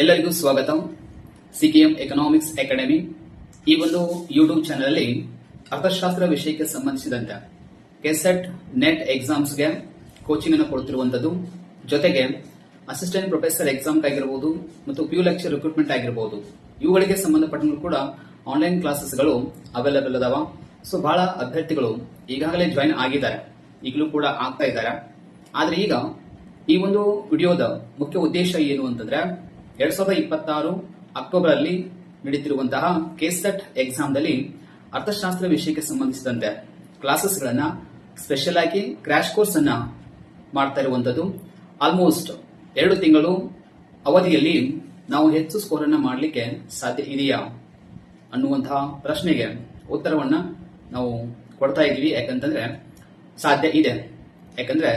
ಎಲ್ಲರಿಗೂ ಸ್ವಾಗತ. ಸಿಕೆಎಂ economics academy ಈ ಒಂದು ಯೂಟ್ಯೂಬ್ ಚಾನೆಲ್ ಅಲ್ಲಿ ಅರ್ಥಶಾಸ್ತ್ರ ವಿಷಯಕ್ಕೆ ಸಂಬಂಧಿಸಿದಂತೆ ಕೆಸೆಟ್ ನೆಟ್ ಎಕ್ಸಾಮ್ಸ್ಗೆ ಕೋಚಿಂಗ್ ಅನ್ನು ಕೊಡುತ್ತಿರುವಂತದ್ದು, ಜೊತೆಗೆ ಅಸಿಸ್ಟೆಂಟ್ ಪ್ರೊಫೆಸರ್ ಎಕ್ಸಾಮ್ ಆಗಿರಬಹುದು ಮತ್ತು PU ಲೆಕ್ಚರ್ ರಿಕ್ರೂಟ್ಮೆಂಟ್ ಆಗಿರಬಹುದು, ಇವುಗಳಿಗೆ ಸಂಬಂಧಪಟ್ಟಂಗೂ ಕೂಡ ಆನ್ಲೈನ್ ಕ್ಲಾಸಸ್ಗಳು ಅವೈಲೇಬಲ್ ಅದಾವ. ಸೊ ಬಹಳ ಅಭ್ಯರ್ಥಿಗಳು ಈಗಾಗಲೇ ಜಾಯಿನ್ ಆಗಿದ್ದಾರೆ, ಈಗಲೂ ಕೂಡ ಆಗ್ತಾ ಇದ್ದಾರೆ. ಆದ್ರೆ ಈಗ ಈ ಒಂದು ವಿಡಿಯೋದ ಮುಖ್ಯ ಉದ್ದೇಶ ಏನು ಅಂತಂದ್ರೆ 2026 ಅಕ್ಟೋಬರ್ ಅಲ್ಲಿ ನಡೆಯುತ್ತಿರುವಂತಹ ಕೆಸೆಟ್ ಎಕ್ಸಾಮ್ದಲ್ಲಿ ಅರ್ಥಶಾಸ್ತ್ರ ವಿಷಯಕ್ಕೆ ಸಂಬಂಧಿಸಿದಂತೆ ಕ್ಲಾಸಸ್ ಗಳನ್ನ ಸ್ಪೆಷಲ್ ಆಗಿ ಕ್ರಾಶ್ ಕೋರ್ಸ್ ಅನ್ನ ಮಾಡ್ತಾ ಇರುವಂತದ್ದು. ಆಲ್ಮೋಸ್ಟ್ 2 ತಿಂಗಳು ಅವಧಿಯಲ್ಲಿ ನಾವು ಹೆಚ್ಚು ಸ್ಕೋರ್ ಅನ್ನ ಮಾಡಲಿಕ್ಕೆ ಸಾಧ್ಯ ಇದೆಯಾ ಅನ್ನುವಂತಹ ಪ್ರಶ್ನೆಗೆ ಉತ್ತರವನ್ನ ನಾವು ಕೊಡ್ತಾ ಇದೀವಿ. ಯಾಕಂತಂದ್ರೆ ಸಾಧ್ಯ ಇದೆ. ಯಾಕಂದ್ರೆ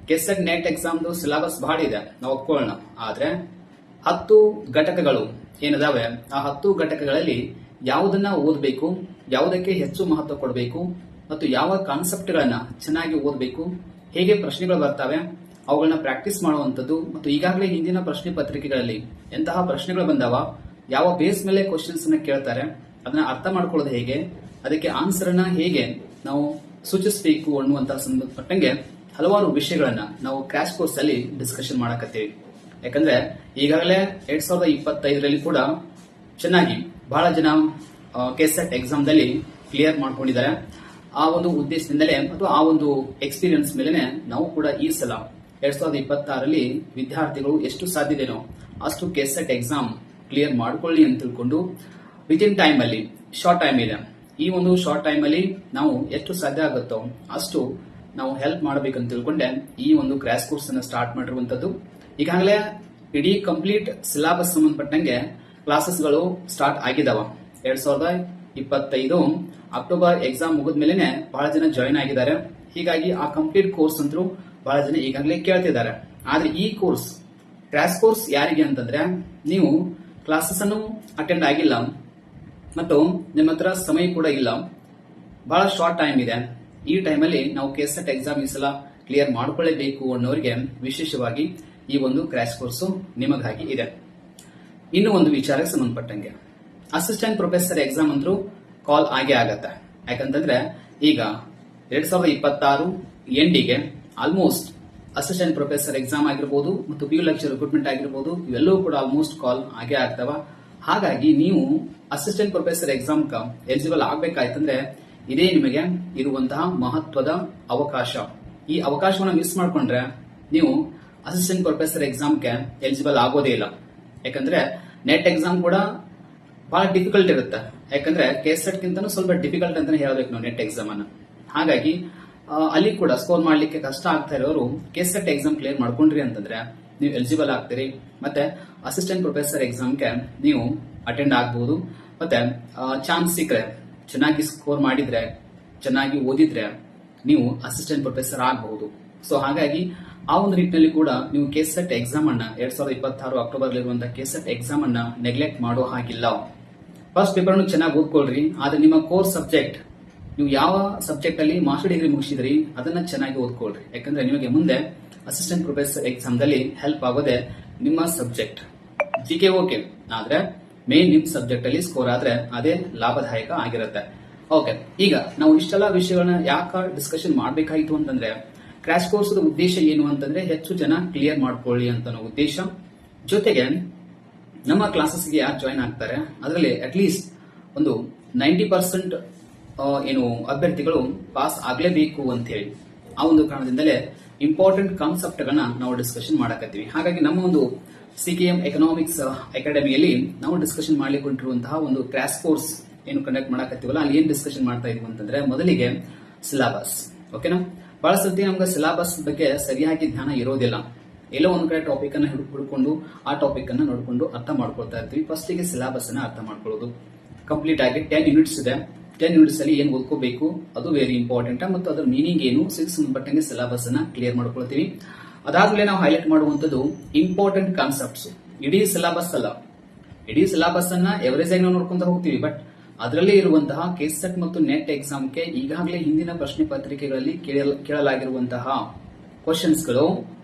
ಕೆಸೆಟ್ ನೆಟ್ ಎಕ್ಸಾಮ್ದು ಸಿಲೆಬಸ್ ಬಹಳ ಇದೆ, ನಾವು ಒಪ್ಕೊಳ್ಳೋಣ. ಆದ್ರೆ 10 ಘಟಕಗಳು ಏನಿದಾವೆ, ಆ 10 ಘಟಕಗಳಲ್ಲಿ ಯಾವುದನ್ನ ಓದಬೇಕು, ಯಾವುದಕ್ಕೆ ಹೆಚ್ಚು ಮಹತ್ವ ಕೊಡಬೇಕು ಮತ್ತು ಯಾವ ಕಾನ್ಸೆಪ್ಟ್ ಗಳನ್ನ ಚೆನ್ನಾಗಿ ಓದಬೇಕು, ಹೇಗೆ ಪ್ರಶ್ನೆಗಳು ಬರ್ತವೆ ಅವುಗಳನ್ನ ಪ್ರಾಕ್ಟೀಸ್ ಮಾಡುವಂತದ್ದು, ಮತ್ತು ಈಗಾಗಲೇ ಹಿಂದಿನ ಪ್ರಶ್ನೆ ಪತ್ರಿಕೆಗಳಲ್ಲಿ ಎಂತಹ ಪ್ರಶ್ನೆಗಳು ಬಂದಾವ, ಯಾವ ಬೇಸ್ ಮೇಲೆ ಕ್ವಶನ್ಸ್ ಅನ್ನ ಕೇಳ್ತಾರೆ, ಅದನ್ನ ಅರ್ಥ ಮಾಡ್ಕೊಳ್ಳೋದು ಹೇಗೆ, ಅದಕ್ಕೆ ಆನ್ಸರ್ ಅನ್ನ ಹೇಗೆ ನಾವು ಸೂಚಿಸಬೇಕು ಅನ್ನುವಂತಹ ಸಂಬಂಧಪಟ್ಟಂಗೆ ಹಲವಾರು ವಿಷಯಗಳನ್ನ ನಾವು ಕ್ರಾಶ್ ಕೋರ್ಸ್ ಅಲ್ಲಿ ಡಿಸ್ಕಷನ್ ಮಾಡಕತ್ತೀವಿ. ಯಾಕಂದ್ರೆ ಈಗಾಗಲೇ 2025ರಲ್ಲಿ ಕೂಡ ಚೆನ್ನಾಗಿ ಬಹಳ ಜನ ಕೆಸೆಟ್ ಎಕ್ಸಾಮ್ ದಲ್ಲಿ ಕ್ಲಿಯರ್ ಮಾಡ್ಕೊಂಡಿದ್ದಾರೆ. ಆ ಒಂದು ಉದ್ದೇಶದಿಂದಲೇ ಮತ್ತು ಆ ಒಂದು ಎಕ್ಸ್ಪೀರಿಯನ್ಸ್ ಮೇಲೆ ನಾವು ಕೂಡ ಈ ಸಲ 2026ರಲ್ಲಿ ವಿದ್ಯಾರ್ಥಿಗಳು ಎಷ್ಟು ಸಾಧ್ಯತೆನೋ ಅಷ್ಟು ಕೆಸೆಟ್ ಎಕ್ಸಾಮ್ ಕ್ಲಿಯರ್ ಮಾಡ್ಕೊಳ್ಳಿ ಅಂತ ತಿಳ್ಕೊಂಡು ವಿತಿನ್ ಟೈಮ್ ಅಲ್ಲಿ, ಶಾರ್ಟ್ ಟೈಮ್ ಇದೆ, ಈ ಒಂದು ಶಾರ್ಟ್ ಟೈಮ್ ಅಲ್ಲಿ ನಾವು ಎಷ್ಟು ಸಾಧ್ಯ ಆಗುತ್ತೋ ಅಷ್ಟು ನಾವು ಹೆಲ್ಪ್ ಮಾಡಬೇಕಂತ ತಿಳ್ಕೊಂಡೆ ಈ ಒಂದು ಕ್ರಾಶ್ ಕೋರ್ಸ್ ಅನ್ನು ಸ್ಟಾರ್ಟ್ ಮಾಡಿರುವಂತದ್ದು. ಈಗಾಗಲೇ ಇಡೀ ಕಂಪ್ಲೀಟ್ ಸಿಲೆಬಸ್ ಸಂಬಂಧಪಟ್ಟಂಗೆ ಕ್ಲಾಸಸ್ಗಳು ಸ್ಟಾರ್ಟ್ ಆಗಿದಾವ. 2025 ಅಕ್ಟೋಬರ್ ಎಕ್ಸಾಮ್ ಮುಗಿದ್ಮೇಲೆ ಬಹಳ ಜನ ಜಾಯಿನ್ ಆಗಿದ್ದಾರೆ. ಹೀಗಾಗಿ ಆ ಕಂಪ್ಲೀಟ್ ಕೋರ್ಸ್ ಅಂತೂ ಬಹಳ ಜನ ಈಗಾಗಲೇ ಕೇಳ್ತಿದ್ದಾರೆ. ಆದ್ರೆ ಈ ಕೋರ್ಸ್ ಕ್ರಾಶ್ ಕೋರ್ಸ್ ಯಾರಿಗೆ ಅಂತಂದ್ರೆ, ನೀವು ಕ್ಲಾಸಸ್ ಅನ್ನು ಅಟೆಂಡ್ ಆಗಿಲ್ಲ ಮತ್ತು ನಿಮ್ಮ ಹತ್ರ ಸಮಯ ಕೂಡ ಇಲ್ಲ, ಬಹಳ ಶಾರ್ಟ್ ಟೈಮ್ ಇದೆ, ಈ ಟೈಮಲ್ಲಿ ನಾವು ಕೆಸೆಟ್ ಎಕ್ಸಾಮ್ ಈ ಸಲ ಕ್ಲಿಯರ್ ಮಾಡ್ಕೊಳ್ಳೇಬೇಕು ಅನ್ನೋರಿಗೆ ವಿಶೇಷವಾಗಿ ಈ ಒಂದು ಕ್ರಾಶ್ ಕೋರ್ಸ್ ನಿಮಗಾಗಿ ಇದೆ. ಇನ್ನು ಒಂದು ವಿಚಾರಕ್ಕೆ ಸಂಬಂಧಪಟ್ಟಂಗೆ ಅಸಿಸ್ಟೆಂಟ್ ಪ್ರೊಫೆಸರ್ ಎಕ್ಸಾಮ್ ಅಂತೂ ಕಾಲ್ ಆಗೇ ಆಗತ್ತೆ. ಯಾಕಂತಂದ್ರೆ ಈಗ 2026 ಎಂಡಿಗೆ ಆಲ್ಮೋಸ್ಟ್ ಅಸಿಸ್ಟೆಂಟ್ ಪ್ರೊಫೆಸರ್ ಎಕ್ಸಾಮ್ ಆಗಿರ್ಬೋದು ಮತ್ತು PU ಲೆಕ್ಚರ್ ರಿಕ್ರೂಟ್ಮೆಂಟ್ ಆಗಿರ್ಬೋದು, ಇವೆಲ್ಲವೂ ಕೂಡ ಆಲ್ಮೋಸ್ಟ್ ಕಾಲ್ ಆಗೇ ಆಗ್ತಾವ. ಹಾಗಾಗಿ ನೀವು ಅಸಿಸ್ಟೆಂಟ್ ಪ್ರೊಫೆಸರ್ ಎಕ್ಸಾಮ್ ಎಲಿಜಿಬಲ್ ಆಗ್ಬೇಕಾಯ್ತಂದ್ರೆ ಇದೇ ನಿಮಗೆ ಇರುವಂತಹ ಮಹತ್ವದ ಅವಕಾಶ. ಈ ಅವಕಾಶವನ್ನು ಮಿಸ್ ಮಾಡ್ಕೊಂಡ್ರೆ ನೀವು ಅಸಿಸ್ಟೆಂಟ್ ಪ್ರೊಫೆಸರ್ ಎಕ್ಸಾಮ್ಗೆ ಎಲಿಜಿಬಲ್ ಆಗೋದೇ ಇಲ್ಲ. ಯಾಕಂದ್ರೆ ನೆಟ್ ಎಕ್ಸಾಮ್ ಕೂಡ ಬಹಳ ಡಿಫಿಕಲ್ಟ್ ಇರುತ್ತೆ. ಯಾಕಂದ್ರೆ ಕೆಸೆಟ್ ಗಿಂತನೂ ಸ್ವಲ್ಪ ಡಿಫಿಕಲ್ಟ್ ಅಂತಾನೆ ಹೇಳಬೇಕು ನಾವು ನೆಟ್ ಎಕ್ಸಾಮ್ ಅನ್ನ. ಹಾಗಾಗಿ ಅಲ್ಲಿ ಕೂಡ ಸ್ಕೋರ್ ಮಾಡ್ಲಿಕ್ಕೆ ಕಷ್ಟ ಆಗ್ತಾ ಇರೋರು ಕೆಸೆಟ್ ಎಕ್ಸಾಮ್ ಕ್ಲಿಯರ್ ಮಾಡ್ಕೊಂಡ್ರಿ ಅಂತಂದ್ರೆ ನೀವು ಎಲಿಜಿಬಲ್ ಆಗ್ತೀರಿ. ಮತ್ತೆ ಅಸಿಸ್ಟೆಂಟ್ ಪ್ರೊಫೆಸರ್ ಎಕ್ಸಾಮ್ಗೆ ನೀವು ಅಟೆಂಡ್ ಆಗಬಹುದು. ಮತ್ತೆ ಚಾನ್ಸ್ ಸಿಕ್ಕರೆ, ಚೆನ್ನಾಗಿ ಸ್ಕೋರ್ ಮಾಡಿದ್ರೆ, ಚೆನ್ನಾಗಿ ಓದಿದ್ರೆ ನೀವು ಅಸಿಸ್ಟೆಂಟ್ ಪ್ರೊಫೆಸರ್ ಆಗಬಹುದು. ಸೊ ಹಾಗಾಗಿ ಆ ಒಂದು ನಿಟ್ಟಿನಲ್ಲಿ ಕೂಡ ನೀವು ಕೆಸೆಟ್ ಎಕ್ಸಾಮ್ ಅನ್ನ 2026 ಅಕ್ಟೋಬರ್ ಇರುವಂತಹ ಕೆಸೆಟ್ ಎಕ್ಸಾಮ್ ಅನ್ನ ನೆಗ್ಲೆಕ್ಟ್ ಮಾಡೋ ಹಾಗಿಲ್ಲ. ಫಸ್ಟ್ ಪೇಪರ್ ಅನ್ನು ಚೆನ್ನಾಗಿ ಓದ್ಕೊಳ್ರಿ. ಆದ್ರೆ ನಿಮ್ಮ ಕೋರ್ ಸಬ್ಜೆಕ್ಟ್, ನೀವು ಯಾವ ಸಬ್ಜೆಕ್ಟ್ ಅಲ್ಲಿ ಮಾಸ್ಟರ್ ಡಿಗ್ರಿ ಮುಗಿಸಿದ್ರಿ ಅದನ್ನ ಚೆನ್ನಾಗಿ ಓದ್ಕೊಳ್ರಿ. ಯಾಕಂದ್ರೆ ನಿಮಗೆ ಮುಂದೆ ಅಸಿಸ್ಟೆಂಟ್ ಪ್ರೊಫೆಸರ್ ಎಕ್ಸಾಮ್ ದಲ್ಲಿ ಹೆಲ್ಪ್ ಆಗೋದೆ ನಿಮ್ಮ ಸಬ್ಜೆಕ್ಟ್. GK ಓಕೆ, ಆದ್ರೆ ಮೇನ್ ನಿಮ್ ಸಬ್ಜೆಕ್ಟ್ ಅಲ್ಲಿ ಸ್ಕೋರ್ ಆದ್ರೆ ಅದೇ ಲಾಭದಾಯಕ ಆಗಿರುತ್ತೆ. ಓಕೆ, ಈಗ ನಾವು ಇಷ್ಟೆಲ್ಲ ವಿಷಯಗಳನ್ನ ಯಾಕೆ ಡಿಸ್ಕಷನ್ ಮಾಡಬೇಕಾಯಿತು ಅಂತಂದ್ರೆ, ಕ್ರಾಶ್ ಕೋರ್ಸ್ ಉದ್ದೇಶ ಏನು ಅಂತಂದ್ರೆ ಹೆಚ್ಚು ಜನ ಕ್ಲಿಯರ್ ಮಾಡ್ಕೊಳ್ಳಿ ಅಂತ ಉದ್ದೇಶ. ಜೊತೆಗೆ ನಮ್ಮ ಕ್ಲಾಸಸ್ಗೆ ಯಾರು ಜಾಯಿನ್ ಆಗ್ತಾರೆ ಅದರಲ್ಲಿ ಅಟ್ಲೀಸ್ಟ್ ಒಂದು 90% ಏನು ಅಭ್ಯರ್ಥಿಗಳು ಪಾಸ್ ಆಗ್ಲೇಬೇಕು ಅಂತ ಹೇಳಿ ಆ ಒಂದು ಕಾರಣದಿಂದಲೇ ಇಂಪಾರ್ಟೆಂಟ್ ಕಾನ್ಸೆಪ್ಟ್ ಗಳನ್ನ ನಾವು ಡಿಸ್ಕಷನ್ ಮಾಡಕತ್ತೀವಿ. ಹಾಗಾಗಿ ನಮ್ಮ ಒಂದು ಸಿಕೆಎಂ ಎಕನಾಮಿಕ್ಸ್ ಅಕಾಡೆಮಿಯಲ್ಲಿ ನಾವು ಡಿಸ್ಕಷನ್ ಮಾಡ್ಲಿಕ್ಕೆ ಒಂದು ಕ್ರಾಶ್ ಕೋರ್ಸ್ ಏನು ಕಂಡಕ್ಟ್ ಮಾಡಕತ್ತೀವಲ್ಲ, ಅಲ್ಲಿ ಏನ್ ಡಿಸ್ಕಷನ್ ಮಾಡ್ತಾ ಇದೀವಿ ಅಂತಂದ್ರೆ, ಮೊದಲಿಗೆ ಸಿಲೆಬಸ್. ಓಕೆನಾ? ಬಹಳ ಸರ್ತಿ ನಮ್ಗೆ ಸಿಲೆಬಸ್ ಬಗ್ಗೆ ಸರಿಯಾಗಿ ಧ್ಯಾನ ಇರೋದಿಲ್ಲ. ಎಲ್ಲೋ ಒಂದ್ ಕಡೆ ಟಾಪಿಕ್ ಅನ್ನ ಹುಡ್ಕೊಂಡು ಆ ಟಾಪಿಕ್ ಅನ್ನ ನೋಡ್ಕೊಂಡು ಅರ್ಥ ಮಾಡ್ಕೊಳ್ತಾ ಇರ್ತೀವಿ. ಫಸ್ಟ್ ಗೆ ಸಿಲೆಬಸ್ ಅನ್ನ ಅರ್ಥ ಮಾಡ್ಕೊಳ್ಳೋದು. ಕಂಪ್ಲೀಟ್ ಆಗಿ 10 ಯೂನಿಟ್ಸ್ ಇದೆ. 10 ಯೂನಿಟ್ಸ್ ಅಲ್ಲಿ ಏನ್ ಓದ್ಕೋಬೇಕು ಅದು ವೆರಿ ಇಂಪಾರ್ಟೆಂಟ್. ಮತ್ತು ಅದರ ಮೀನಿಂಗ್ ಏನು, ಸಂಬಂಧಪಟ್ಟಂಗೆ ಸಿಲೆಬಸ್ ಅನ್ನ ಕ್ಲಿಯರ್ ಮಾಡ್ಕೊಳ್ತೀವಿ. ಅದಾದ್ಮೇಲೆ ನಾವು ಹೈಲೈಟ್ ಮಾಡುವಂತದ್ದು ಇಂಪಾರ್ಟೆಂಟ್ ಕಾನ್ಸೆಪ್ಟ್ಸ್. ಇಡೀ ಸಿಲೆಬಸ್ ಅಲ್ಲ, ಇಡೀ ಸಿಲೆಬಸ್ ಅನ್ನ ಎವರೇಜ್ ಆಗಿ ನಾವು ನೋಡ್ಕೊಂತ ಹೋಗ್ತೀವಿ. ಬಟ್ ಅದರಲ್ಲಿ ಇರುವಂತಹ ಕೆಸೆಟ್ ಮತ್ತು ನೆಟ್ ಎಕ್ಸಾಮ್ಗೆ ಈಗಾಗಲೇ ಹಿಂದಿನ ಪ್ರಶ್ನೆ ಪತ್ರಿಕೆಗಳಲ್ಲಿ ಕೇಳಲಾಗಿರುವಂತಹ ಕ್ವಶನ್ಸ್ ಗಳು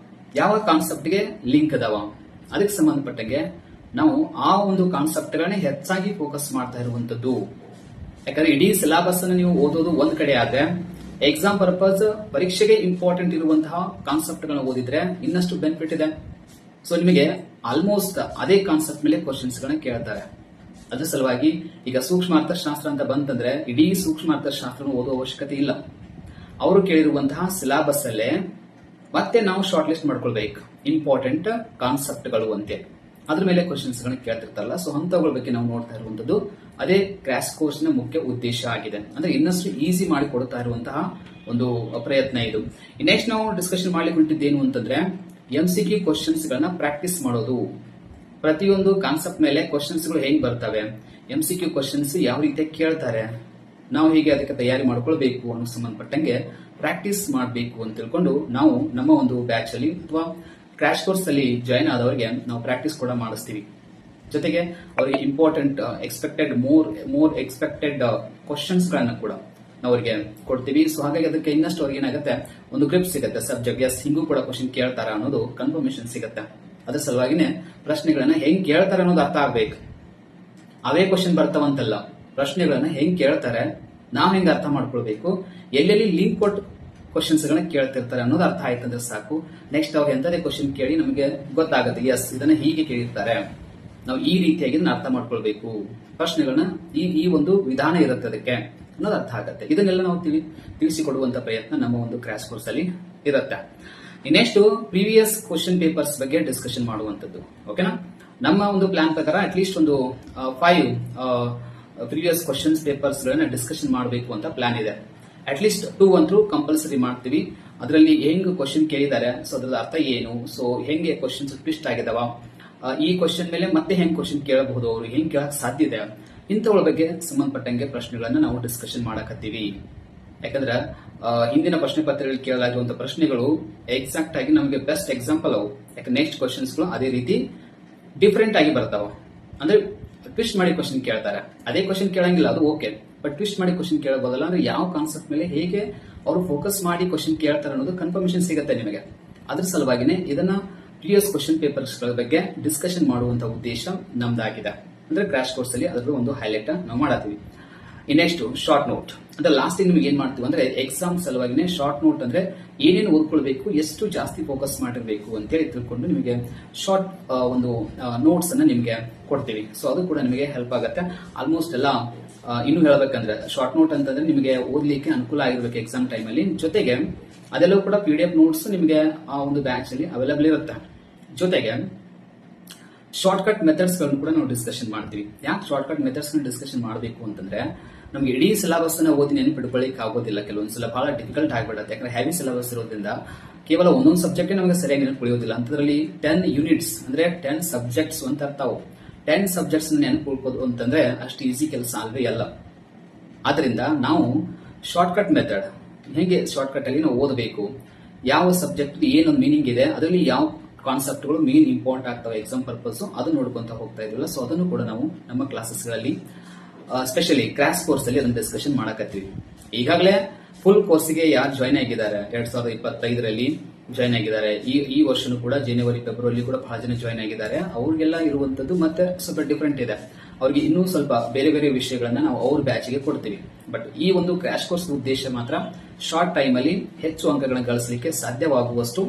ಯಾವ ಕಾನ್ಸೆಪ್ಟ್ ಗೆ ಲಿಂಕ್ ಅದಾವ, ಅದಕ್ಕೆ ಸಂಬಂಧಪಟ್ಟಂಗೆ ನಾವು ಆ ಒಂದು ಕಾನ್ಸೆಪ್ಟ್ಗಳನ್ನೇ ಹೆಚ್ಚಾಗಿ ಫೋಕಸ್ ಮಾಡ್ತಾ ಇರುವಂತದ್ದು. ಯಾಕಂದ್ರೆ ಇಡೀ ಸಿಲೆಬಸ್ ಅನ್ನು ನೀವು ಓದೋದು ಒಂದ್ ಕಡೆ ಆದ್ರೆ ಎಕ್ಸಾಮ್ ಪರ್ಪಸ್ ಪರೀಕ್ಷೆಗೆ ಇಂಪಾರ್ಟೆಂಟ್ ಇರುವಂತಹ ಕಾನ್ಸೆಪ್ಟ್ ಗಳನ್ನ ಓದಿದ್ರೆ ಇನ್ನಷ್ಟು ಬೆನಿಫಿಟ್ ಇದೆ. ಸೊ ನಿಮಗೆ ಆಲ್ಮೋಸ್ಟ್ ಅದೇ ಕಾನ್ಸೆಪ್ಟ್ ಮೇಲೆ ಕ್ವಶನ್ಸ್ ಗಳನ್ನ ಕೇಳ್ತಾರೆ. ಅದ್ರ ಸಲುವಾಗಿ ಈಗ ಸೂಕ್ಷ್ಮ ಅರ್ಥಶಾಸ್ತ್ರ ಅಂತ ಬಂತಂದ್ರೆ ಇಡೀ ಸೂಕ್ಷ್ಮ ಅರ್ಥಶಾಸ್ತ್ರ ಓದುವ ಅವಶ್ಯಕತೆ ಇಲ್ಲ. ಅವರು ಕೇಳಿರುವಂತಹ ಸಿಲೆಬಸ್ ಅಲ್ಲೇ ಮತ್ತೆ ನಾವು ಶಾರ್ಟ್ ಲಿಸ್ಟ್ ಮಾಡ್ಕೊಳ್ಬೇಕು ಇಂಪಾರ್ಟೆಂಟ್ ಕಾನ್ಸೆಪ್ಟ್ಗಳು ಅಂತೆ. ಅದ್ರ ಮೇಲೆ ಕ್ವಶನ್ಸ್ ಗಳನ್ನ ಕೇಳ್ತಿರ್ತಾರಲ್ಲ, ಸೊ ಅಂತವುಗಳ ಬಗ್ಗೆ ನಾವು ನೋಡ್ತಾ ಇರುವಂತದ್ದು ಅದೇ ಕ್ರ್ಯಾಶ್ ಕೋರ್ಸ್ ನ ಮುಖ್ಯ ಉದ್ದೇಶ ಆಗಿದೆ. ಅಂದ್ರೆ ಇನ್ನಷ್ಟು ಈಸಿ ಮಾಡಿ ಕೊಡ್ತಾ ಇರುವಂತಹ ಒಂದು ಪ್ರಯತ್ನ ಇದು. ನೆಕ್ಸ್ಟ್ ನಾವು ಡಿಸ್ಕಷನ್ ಮಾಡ್ಲಿಕ್ಕೆ ಹೊಂಟಿದ್ದೇನು ಅಂತಂದ್ರೆ MCQ ಕ್ವಶನ್ಸ್ ಗಳನ್ನ ಪ್ರಾಕ್ಟೀಸ್ ಮಾಡೋದು. ಪ್ರತಿಯೊಂದು ಕಾನ್ಸೆಪ್ಟ್ ಮೇಲೆ ಕ್ವಶನ್ಸ್ ಗಳು ಹೇಗೆ ಬರ್ತವೆ, MCQ ಕ್ವಶನ್ಸ್ ಯಾವ ರೀತಿ ಕೇಳ್ತಾರೆ, ನಾವು ಹೀಗೆ ಅದಕ್ಕೆ ತಯಾರಿ ಮಾಡ್ಕೊಳ್ಬೇಕು ಅನ್ನೋ ಸಂಬಂಧಪಟ್ಟಂಗೆ ಪ್ರಾಕ್ಟೀಸ್ ಮಾಡಬೇಕು ಅಂತ ತಿಳ್ಕೊಂಡು ನಾವು ನಮ್ಮ ಒಂದು ಬ್ಯಾಚ್ ಅಲ್ಲಿ ಅಥವಾ ಕ್ರಾಶ್ ಕೋರ್ಸ್ ಅಲ್ಲಿ ಜಾಯ್ನ್ ಆದವರಿಗೆ ನಾವು ಪ್ರಾಕ್ಟೀಸ್ ಕೂಡ ಮಾಡಿಸ್ತೀವಿ. ಜೊತೆಗೆ ಅವರಿಗೆ important expected more expected questions ಗಳನ್ನ ಕೂಡ ನಾವು ಅವರಿಗೆ ಕೊಡ್ತೀವಿ. ಸೊ ಹಾಗಾಗಿ ಅದಕ್ಕೆ ಇನ್ನಷ್ಟು ಅವ್ರಿಗೆ ಏನಾಗುತ್ತೆ, ಒಂದು ಗ್ರಿಪ್ ಸಿಗುತ್ತೆ ಸಬ್ಜೆಕ್ಟ್. ಎಸ್, ಹಿಂಗೂ ಕೂಡ ಕ್ವಶನ್ ಕೇಳ್ತಾರ ಅನ್ನೋದು ಕನ್ಫರ್ಮೇಶನ್ ಸಿಗುತ್ತೆ. ಅದ್ರ ಸಲುವಾಗಿನೇ ಪ್ರಶ್ನೆಗಳನ್ನ ಹೆಂಗ್ ಕೇಳ್ತಾರೆ ಅನ್ನೋದು ಅರ್ಥ ಆಗ್ಬೇಕು. ಅವೇ ಕ್ವಶನ್ ಬರ್ತಾವಂತಲ್ಲ, ಪ್ರಶ್ನೆಗಳನ್ನ ಹೆಂಗ್ ಕೇಳ್ತಾರೆ ನಾವು ಹೆಂಗ್ ಅರ್ಥ ಮಾಡ್ಕೊಳ್ಬೇಕು, ಎಲ್ಲೆಲ್ಲಿ ಲಿಂಕ್ ಕೊಟ್ಟು ಕ್ವಶನ್ಸ್ ಗಳನ್ನ ಕೇಳ್ತಿರ್ತಾರೆ ಅನ್ನೋದು ಅರ್ಥ ಆಯ್ತಂದ್ರೆ ಸಾಕು. ನೆಕ್ಸ್ಟ್ ಅವ್ರು ಎಂತದೇ ಕ್ವಶನ್ ಕೇಳಿ ನಮಗೆ ಗೊತ್ತಾಗುತ್ತೆ, ಎಸ್ ಇದನ್ನ ಹೀಗೆ ಕೇಳಿರ್ತಾರೆ, ನಾವು ಈ ರೀತಿಯಾಗಿ ಇದನ್ನ ಅರ್ಥ ಮಾಡ್ಕೊಳ್ಬೇಕು, ಪ್ರಶ್ನೆಗಳನ್ನ ಈ ಒಂದು ವಿಧಾನ ಇರುತ್ತೆ ಅದಕ್ಕೆ ಅನ್ನೋದು ಅರ್ಥ ಆಗುತ್ತೆ. ಇದನ್ನೆಲ್ಲ ನಾವು ತಿಳಿಸಿಕೊಡುವಂತ ಪ್ರಯತ್ನ ನಮ್ಮ ಒಂದು ಕ್ರಾಶ್ ಕೋರ್ಸ್ ಅಲ್ಲಿ ಇರುತ್ತೆ. ನೆಕ್ಸ್ಟ್ ಪ್ರೀವಿಯಸ್ ಕ್ವಶನ್ ಪೇಪರ್ಸ್ ಬಗ್ಗೆ ಡಿಸ್ಕಷನ್ ಮಾಡುವಂತದ್ದು. ಓಕೆನಾ, ನಮ್ಮ ಒಂದು ಪ್ಲಾನ್ ಪ್ರಕಾರ ಅಟ್ಲೀಸ್ಟ್ ಒಂದು 5 ಪ್ರೀವಿಯಸ್ ಕ್ವಶನ್ಸ್ ಪೇಪರ್ಸ್ ಗಳನ್ನ ಡಿಸ್ಕಷನ್ ಮಾಡಬೇಕು ಅಂತ ಪ್ಲಾನ್ ಇದೆ. ಅಟ್ಲೀಸ್ಟ್ 2 ಅಂತೂ ಕಂಪಲ್ಸರಿ ಮಾಡ್ತೀವಿ. ಅದರಲ್ಲಿ ಹೆಂಗ್ ಕ್ವಶನ್ ಕೇಳಿದ್ದಾರೆ, ಸೊ ಅದ್ರ ಅರ್ಥ ಏನು, ಸೊ ಹೆಂಗೆ ಕ್ವಶನ್ಸ್ ಟ್ವಿಸ್ಟ್ ಆಗಿದಾವ, ಈ ಕ್ವಶನ್ ಮೇಲೆ ಮತ್ತೆ ಹೆಂಗ್ ಕ್ವಶನ್ ಕೇಳಬಹುದು, ಅವರು ಹೆಂಗ್ ಕೇಳಕ್ ಸಾಧ್ಯ ಇದೆ, ಇಂಥವ್ರ ಬಗ್ಗೆ ಸಂಬಂಧಪಟ್ಟಂಗೆ ಪ್ರಶ್ನೆಗಳನ್ನ ನಾವು ಡಿಸ್ಕಷನ್ ಮಾಡಕತ್ತೀವಿ. ಯಾಕಂದ್ರೆ ಹಿಂದಿನ ಪ್ರಶ್ನೆ ಪತ್ರಗಳಲ್ಲಿ ಕೇಳಲಾಗಿರುವಂತಹ ಪ್ರಶ್ನೆಗಳು ಎಕ್ಸಾಕ್ಟ್ ಆಗಿ ನಮಗೆ ಬೆಸ್ಟ್ ಎಕ್ಸಾಂಪಲ್ ಅವು. ಯಾಕಂದ್ರೆ ನೆಕ್ಸ್ಟ್ ಕ್ವಶನ್ಸ್ ಗಳು ಅದೇ ರೀತಿ ಡಿಫರೆಂಟ್ ಆಗಿ ಬರ್ತಾವ. ಅಂದ್ರೆ ಟ್ವಿಸ್ಟ್ ಮಾಡಿ ಕ್ವಶನ್ ಕೇಳ್ತಾರೆ, ಅದೇ ಕ್ವಶನ್ ಕೇಳಂಗಿಲ್ಲ ಅದು ಓಕೆ, ಬಟ್ ಟ್ವಿಸ್ಟ್ ಮಾಡಿ ಕ್ವಶನ್ ಕೇಳಬಹುದಲ್ಲ. ಅಂದ್ರೆ ಯಾವ ಕಾನ್ಸೆಪ್ಟ್ ಮೇಲೆ ಹೇಗೆ ಅವರು ಫೋಕಸ್ ಮಾಡಿ ಕ್ವಶನ್ ಕೇಳ್ತಾರೆ ಅನ್ನೋದು ಕನ್ಫರ್ಮೇಶನ್ ಸಿಗುತ್ತೆ ನಿಮಗೆ. ಅದ್ರ ಸಲುವಾಗಿನೇ ಇದನ್ನ ಪ್ರೀವಿಯಸ್ ಕ್ವಶನ್ ಪೇಪರ್ಸ್ ಗಳ ಬಗ್ಗೆ ಡಿಸ್ಕಷನ್ ಮಾಡುವಂತ ಉದ್ದೇಶ ನಮ್ದಾಗಿದೆ. ಅಂದ್ರೆ ಕ್ರಾಶ್ ಕೋರ್ಸ್ ಅಲ್ಲಿ ಅದ್ರ ಒಂದು ಹೈಲೈಟ್ ನಾವು ಮಾಡತ್ತೀವಿ. ನೆಕ್ಸ್ಟ್ ಶಾರ್ಟ್ ನೋಟ್ ಅಂದ್ರೆ ಲಾಸ್ಟ್ ನಿಮ್ಗೆ ಏನ್ ಮಾಡ್ತೀವಿ ಅಂದ್ರೆ ಎಕ್ಸಾಮ್ ಸಲುವಾಗಿನೇ ಶಾರ್ಟ್ ನೋಟ್ ಅಂದ್ರೆ ಏನೇನು ಓದ್ಕೊಳ್ಬೇಕು, ಎಷ್ಟು ಜಾಸ್ತಿ ಫೋಕಸ್ ಮಾಡಿರ್ಬೇಕು ಅಂತ ಹೇಳಿ ತಿಳ್ಕೊಂಡು ನಿಮಗೆ ಶಾರ್ಟ್ ಒಂದು ನೋಟ್ಸ್ ಅನ್ನ ನಿಮಗೆ ಕೊಡ್ತೀವಿ. ಸೊ ಅದು ಕೂಡ ನಿಮಗೆ ಹೆಲ್ಪ್ ಆಗುತ್ತೆ. ಆಲ್ಮೋಸ್ಟ್ ಎಲ್ಲ ಇನ್ನು ಹೇಳಬೇಕಂದ್ರೆ ಶಾರ್ಟ್ ನೋಟ್ ಅಂತಂದ್ರೆ ನಿಮಗೆ ಓದ್ಲಿಕ್ಕೆ ಅನುಕೂಲ ಆಗಿರ್ಬೇಕು ಎಕ್ಸಾಮ್ ಟೈಮ್ ಅಲ್ಲಿ. ಜೊತೆಗೆ ಅದೆಲ್ಲವೂ ಕೂಡ PDF ನೋಟ್ಸ್ ನಿಮಗೆ ಆ ಒಂದು ಬ್ಯಾಚ್ ಅಲ್ಲಿ ಅವೈಲೇಬಲ್ ಇರುತ್ತೆ. ಜೊತೆಗೆ ಶಾರ್ಟ್ ಕಟ್ ಮೆಥಡ್ಸ್ ಗಳನ್ನು ಕೂಡ ನಾವು ಡಿಸ್ಕಷನ್ ಮಾಡ್ತೀವಿ. ಯಾಕೆ ಶಾರ್ಟ್ ಕಟ್ ಮೆಥಡ್ಸ್ ಡಿಸ್ಕಷನ್ ಮಾಡಬೇಕು ಅಂತಂದ್ರೆ ನಮ್ಗೆ ಇಡೀ ಸಿಲೆಬಸ್ ನ ಓದಿ ನೆನಪಿಟ್ಕೊಳ್ಳಿಕ್ಕೆ ಆಗೋದಿಲ್ಲ. ಕೆಲವೊಂದ್ಸಲ ಬಹಳ ಡಿಫಿಕಲ್ಟ್ ಆಗ್ಬಿಡುತ್ತೆ. ಯಾಕಂದ್ರೆ ಹೆವಿ ಸಿಲೆಬಸ್ ಇರೋದ್ರಿಂದ ಕೇವಲ ಒಂದೊಂದು ಸಬ್ಜೆಕ್ಟ್ ನಮಗೆ ಸರಿಯಾಗಿ ನೆನಪುಳಿಯೋದಿಲ್ಲ. ಅಂತದ್ರಲ್ಲಿ 10 ಯೂನಿಟ್ಸ್ ಅಂದ್ರೆ 10 ಸಬ್ಜೆಕ್ಟ್ಸ್ ಅಂತ ಅರ್ಥವು. 10 ಸಬ್ಜೆಕ್ಟ್ಸ್ ನೆನಪುಳ್ಕೋದು ಅಂತಂದ್ರೆ ಅಷ್ಟು ಈಸಿ ಕೆಲಸ ಅಲ್ವೇ ಅಲ್ಲ. ಆದ್ರಿಂದ ನಾವು ಶಾರ್ಟ್ ಕಟ್ ಮೆಥಡ್ ಹೇಗೆ ಶಾರ್ಟ್ ಕಟ್ ಅಲ್ಲಿ ನಾವು ಓದಬೇಕು, ಯಾವ ಸಬ್ಜೆಕ್ಟ್ ಏನೊಂದು ಮೀನಿಂಗ್ ಇದೆ, ಅದರಲ್ಲಿ ಯಾವ ಕಾನ್ಸೆಪ್ಟ್ಗಳು ಮೇನ್ ಇಂಪಾರ್ಟೆಂಟ್ ಆಗ್ತವೆ ಎಕ್ಸಾಮ್ ಪರ್ಪಸ್, ಅದನ್ನ ನೋಡ್ಕೊಂತ ಹೋಗ್ತಾ ಇದೀವಲ್ಲ. ಸೊ ಅದನ್ನು ಕೂಡ ನಾವು ನಮ್ಮ ಕ್ಲಾಸಸ್ ಗಳಲ್ಲಿ ಸ್ಪೆಷಲಿ ಕ್ರಾಶ್ ಕೋರ್ಸ್ ಅಲ್ಲಿ ಅದನ್ನ ಡಿಸ್ಕಷನ್ ಮಾಡಕತ್ತೀವಿ. ಈಗಾಗಲೇ ಫುಲ್ ಕೋರ್ಸ್ಗೆ ಯಾರು ಜಾಯ್ನ್ ಆಗಿದ್ದಾರೆ 2025ರಲ್ಲಿ ಜಾಯ್ನ್ ಆಗಿದ್ದಾರೆ. ಈ ವರ್ಷನೂ ಕೂಡ ಜನವರಿ ಫೆಬ್ರವರಿ ಕೂಡ ಬಹಳ ಜನ ಜಾಯ್ನ್ ಆಗಿದ್ದಾರೆ. ಅವ್ರಿಗೆಲ್ಲ ಇರುವಂತದ್ದು ಮತ್ತೆ ಸ್ವಲ್ಪ ಡಿಫರೆಂಟ್ ಇದೆ. ಅವ್ರಿಗೆ ಇನ್ನೂ ಸ್ವಲ್ಪ ಬೇರೆ ಬೇರೆ ವಿಷಯಗಳನ್ನ ನಾವು ಅವ್ರ ಬ್ಯಾಚ್ ಗೆ ಕೊಡ್ತೀವಿ. ಬಟ್ ಈ ಒಂದು ಕ್ರಾಶ್ ಕೋರ್ಸ್ ಉದ್ದೇಶ ಮಾತ್ರ ಶಾರ್ಟ್ ಟೈಮ್ ಅಲ್ಲಿ ಹೆಚ್ಚು ಅಂಕಗಳನ್ನ ಗಳಿಸಲಿಕ್ಕೆ ಸಾಧ್ಯವಾಗುವಷ್ಟು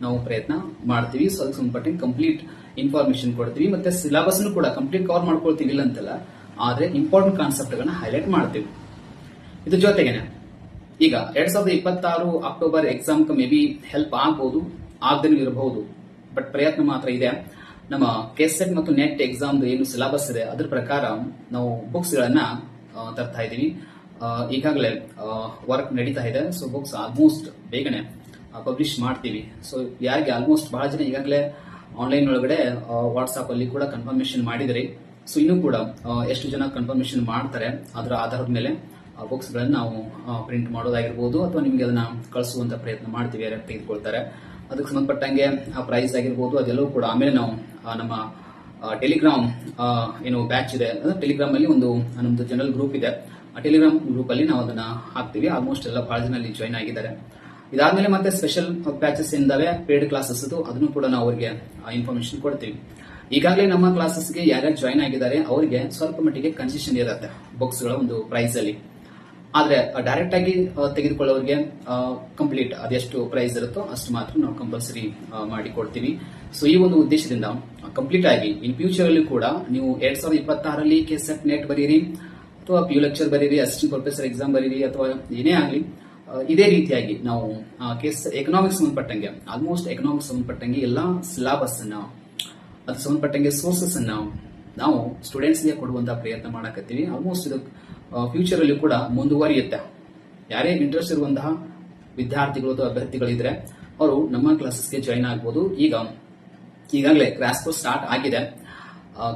ನಾವು ಪ್ರಯತ್ನ ಮಾಡ್ತೀವಿ. ಸೊ ಅದಕ್ಕೆ ಸಂಬಂಧಪಟ್ಟ ಕಂಪ್ಲೀಟ್ ಇನ್ಫಾರ್ಮೇಶನ್ ಕೊಡ್ತೀವಿ. ಮತ್ತೆ ಸಿಲೆಬಸ್ ಕೂಡ ಕಂಪ್ಲೀಟ್ ಕವರ್ ಮಾಡ್ಕೊಳ್ತೀವಿ ಇಲ್ಲ ಅಂತಲ್ಲ, ಆದ್ರೆ ಇಂಪಾರ್ಟೆಂಟ್ ಕಾನ್ಸೆಪ್ಟ್ ಗಳನ್ನ ಹೈಲೈಟ್ ಮಾಡ್ತೀವಿ. ಇದ್ರ ಜೊತೆಗೇನೆ ಈಗ 2026 October exam may be help ಆಗಬಹುದು, ಆಗದೇನೂ ಇರಬಹುದು. ಬಟ್ ಪ್ರಯತ್ನ ಮಾತ್ರ ಇದೆ. ನಮ್ಮ ಕೆಸೆಟ್ ಮತ್ತು ನೆಟ್ ಎಕ್ಸಾಮ್ ಏನು ಸಿಲೆಬಸ್ ಇದೆ ಅದ್ರ ಪ್ರಕಾರ ನಾವು ಬುಕ್ಸ್ ಗಳನ್ನ ತರ್ತಾ ಇದೀವಿ. ಈಗಾಗಲೇ ವರ್ಕ್ ನಡೀತಾ ಇದೆ. ಸೊ ಬುಕ್ಸ್ ಆಲ್ಮೋಸ್ಟ್ ಬೇಗನೆ ಪಬ್ಲಿಷ್ ಮಾಡ್ತೀವಿ. ಸೊ ಯಾರಿಗೆ ಆಲ್ಮೋಸ್ಟ್ ಬಹಳ ಜನ ಈಗಾಗಲೇ ಆನ್ಲೈನ್ ಒಳಗಡೆ ವಾಟ್ಸ್ಆಪ್ ಅಲ್ಲಿ ಕೂಡ ಕನ್ಫರ್ಮೇಶನ್ ಮಾಡಿದ್ರಿ. ಸೊ ಇನ್ನೂ ಕೂಡ ಎಷ್ಟು ಜನ ಕನ್ಫರ್ಮೇಶನ್ ಮಾಡ್ತಾರೆ ಅದರ ಆಧಾರದ ಮೇಲೆ ಬುಕ್ಸ್ ಗಳನ್ನ ನಾವು ಪ್ರಿಂಟ್ ಮಾಡೋದಾಗಿರ್ಬೋದು ಅಥವಾ ನಿಮ್ಗೆ ಅದನ್ನ ಕಳಿಸುವಂತ ಪ್ರಯತ್ನ ಮಾಡ್ತೀವಿ. ಯಾರು ತೆಗೆದುಕೊಳ್ತಾರೆ ಅದಕ್ಕೆ ಸಂಬಂಧಪಟ್ಟಂಗೆ ಪ್ರೈಸ್ ಆಗಿರ್ಬೋದು ಅದೆಲ್ಲವೂ ಕೂಡ ಆಮೇಲೆ ನಾವು ನಮ್ಮ ಟೆಲಿಗ್ರಾಮ್ ಏನು ಬ್ಯಾಚ್ ಇದೆ, ಟೆಲಿಗ್ರಾಮ್ ಅಲ್ಲಿ ಒಂದು ನಮ್ದು ಜನರಲ್ ಗ್ರೂಪ್ ಇದೆ. ಆ ಟೆಲಿಗ್ರಾಮ್ ಗ್ರೂಪ್ ಅಲ್ಲಿ ನಾವು ಅದನ್ನ ಹಾಕ್ತಿವಿ. ಆಲ್ಮೋಸ್ಟ್ ಎಲ್ಲ ಬಹಳ ಜನ ಅಲ್ಲಿ ಜಾಯ್ನ್ ಆಗಿದ್ದಾರೆ. ಇದಾದ್ಮೇಲೆ ಮತ್ತೆ ಸ್ಪೆಷಲ್ ಬ್ಯಾಚಸ್ ಇದ್ದಾವೆ, ಪೇಡ್ ಕ್ಲಾಸಸ್, ಅದನ್ನು ಕೂಡ ನಾವು ಅವರಿಗೆ ಇನ್ಫಾರ್ಮೇಶನ್ ಕೊಡ್ತೀವಿ. ಈಗಾಗಲೇ ನಮ್ಮ ಕ್ಲಾಸಸ್ಗೆ ಯಾರ್ಯಾರು ಜಾಯ್ನ್ ಆಗಿದ್ದಾರೆ ಅವರಿಗೆ ಸ್ವಲ್ಪ ಮಟ್ಟಿಗೆ ಕನ್ಸೆಷನ್ ಇರುತ್ತೆ ಬುಕ್ಸ್ಗಳ ಒಂದು ಪ್ರೈಸ್ ಅಲ್ಲಿ. ಆದ್ರೆ ಡೈರೆಕ್ಟ್ ಆಗಿ ತೆಗೆದುಕೊಳ್ಳೋರಿಗೆ ಕಂಪ್ಲೀಟ್ ಅದೆಷ್ಟು ಪ್ರೈಸ್ ಇರುತ್ತೋ ಅಷ್ಟು ಮಾತ್ರ ನಾವು ಕಂಪಲ್ಸರಿ ಮಾಡಿ ಕೊಡ್ತೀವಿ. ಸೊ ಈ ಒಂದು ಉದ್ದೇಶದಿಂದ ಕಂಪ್ಲೀಟ್ ಆಗಿ ಇನ್ ಫ್ಯೂಚರ್ ಅಲ್ಲಿ ಕೂಡ ನೀವು 2026ರಲ್ಲಿ ಕೆಸೆಟ್ ನೆಟ್ ಬರೀರಿ ಅಥವಾ PU ಲೆಕ್ಚರ್ ಬರೀರಿ, ಅಸಿಸ್ಟೆಂಟ್ ಪ್ರೊಫೆಸರ್ ಎಕ್ಸಾಮ್ ಬರೀರಿ ಅಥವಾ ಏನೇ ಆಗಲಿ, ಇದೇ ರೀತಿಯಾಗಿ ನಾವು ಎಕನಾಮಿಕ್ಸ್ ಸಂಬಂಧಪಟ್ಟಂಗೆ ಆಲ್ಮೋಸ್ಟ್ ಎಕನಾಮಿಕ್ಸ್ ಸಂಬಂಧಪಟ್ಟಂಗೆ ಎಲ್ಲಾ ಸಿಲೆಬಸ್ ಅನ್ನ ಅದು ಸಂಬಂಧಪಟ್ಟಂಗೆ ಸೋರ್ಸಸ್ ಅನ್ನ ನಾವು ಸ್ಟೂಡೆಂಟ್ಸ್ ಗೆ ಕೊಡುವಂತಹ ಪ್ರಯತ್ನ ಮಾಡಕತ್ತೀವಿ. ಆಲ್ಮೋಸ್ಟ್ ಇದು ಫ್ಯೂಚರ್ ಅಲ್ಲಿ ಕೂಡ ಮುಂದುವರಿಯುತ್ತೆ. ಯಾರೇ ಇಂಟ್ರೆಸ್ಟ್ ಇರುವಂತಹ ವಿದ್ಯಾರ್ಥಿಗಳು ಅಥವಾ ಅಭ್ಯರ್ಥಿಗಳಿದ್ರೆ ಅವರು ನಮ್ಮ ಕ್ಲಾಸಸ್ಗೆ ಜಾಯಿನ್ ಆಗಬಹುದು. ಈಗಾಗಲೇ ಕ್ರಾಶ್ ಕೋರ್ಸ್ ಸ್ಟಾರ್ಟ್ ಆಗಿದೆ.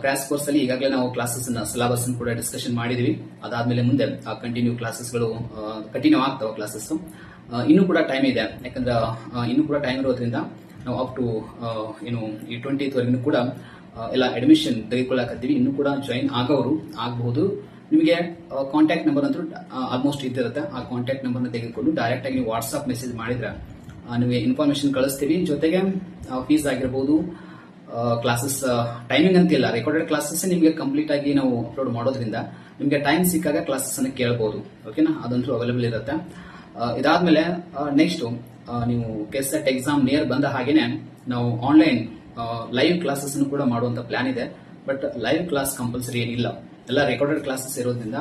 ಕ್ರಾಶ್ ಕೋರ್ಸ್ ಅಲ್ಲಿ ಈಗಾಗಲೇ ನಾವು ಕ್ಲಾಸಸ್ ಸಿಲೆಬಸ್ ಕೂಡ ಡಿಸ್ಕಷನ್ ಮಾಡಿದೀವಿ. ಅದಾದ್ಮೇಲೆ ಮುಂದೆ ಕಂಟಿನ್ಯೂ ಕ್ಲಾಸಸ್ಗಳು ಕಂಟಿನ್ಯೂ ಆಗ್ತಾವ ಕ್ಲಾಸಸ್. ಇನ್ನೂ ಕೂಡ ಟೈಮ್ ಇದೆ, ಯಾಕಂದ್ರೆ ಇನ್ನೂ ಕೂಡ ಟೈಮ್ ಇರೋದ್ರಿಂದ ನಾವು ಅಪ್ ಟು ಈ 20th ವರೆಗೂ ಕೂಡ ಎಲ್ಲ ಅಡ್ಮಿಷನ್ ತೆಗೆದುಕೊಳ್ಳಕತ್ತೀವಿ. ಇನ್ನೂ ಕೂಡ ಜಾಯಿನ್ ಆಗೋರು ಆಗಬಹುದು. ನಿಮಗೆ ಕಾಂಟ್ಯಾಕ್ಟ್ ನಂಬರ್ ಅಂತೂ ಆಲ್ಮೋಸ್ಟ್ ಇದ್ದಿರುತ್ತೆ. ಆ ಕಾಂಟ್ಯಾಕ್ಟ್ ನಂಬರ್ ತೆಗೆದುಕೊಂಡು ಡೈರೆಕ್ಟ್ ಆಗಿ ನೀವು ವಾಟ್ಸ್ಆಪ್ ಮೆಸೇಜ್ ಮಾಡಿದ್ರೆ ನಿಮಗೆ ಇನ್ಫಾರ್ಮೇಶನ್ ಕಳಿಸ್ತೀವಿ. ಜೊತೆಗೆ ಫೀಸ್ ಆಗಿರಬಹುದು, ಕ್ಲಾಸಸ್ ಟೈಮಿಂಗ್ ಅಂತಿಲ್ಲ, ರೆಕಾರ್ಡೆಡ್ ಕ್ಲಾಸಸ್ ನಿಮಗೆ ಕಂಪ್ಲೀಟ್ ಆಗಿ ನಾವು ಅಪ್ಲೋಡ್ ಮಾಡೋದ್ರಿಂದ ನಿಮಗೆ ಟೈಮ್ ಸಿಕ್ಕಾಗ ಕ್ಲಾಸಸ್ ಅನ್ನು ಕೇಳಬಹುದು. ಓಕೆನಾ, ಅದಂತೂ ಅವೈಲೇಬಲ್ ಇರುತ್ತೆ. ಇದಾದ್ಮೇಲೆ ನೆಕ್ಸ್ಟ್ ನೀವು ಕೆಸೆಟ್ ಎಕ್ಸಾಮ್ ನಿಯರ್ ಬಂದ ಹಾಗೇನೆ ನಾವು ಆನ್ಲೈನ್ ಲೈವ್ ಕ್ಲಾಸಸ್ ಕೂಡ ಮಾಡುವಂತ ಪ್ಲಾನ್ ಇದೆ. ಬಟ್ ಲೈವ್ ಕ್ಲಾಸ್ ಕಂಪಲ್ಸರಿ ಏನಿಲ್ಲ, ಎಲ್ಲ ರೆಕಾರ್ಡೆಡ್ ಕ್ಲಾಸಸ್ ಇರೋದ್ರಿಂದ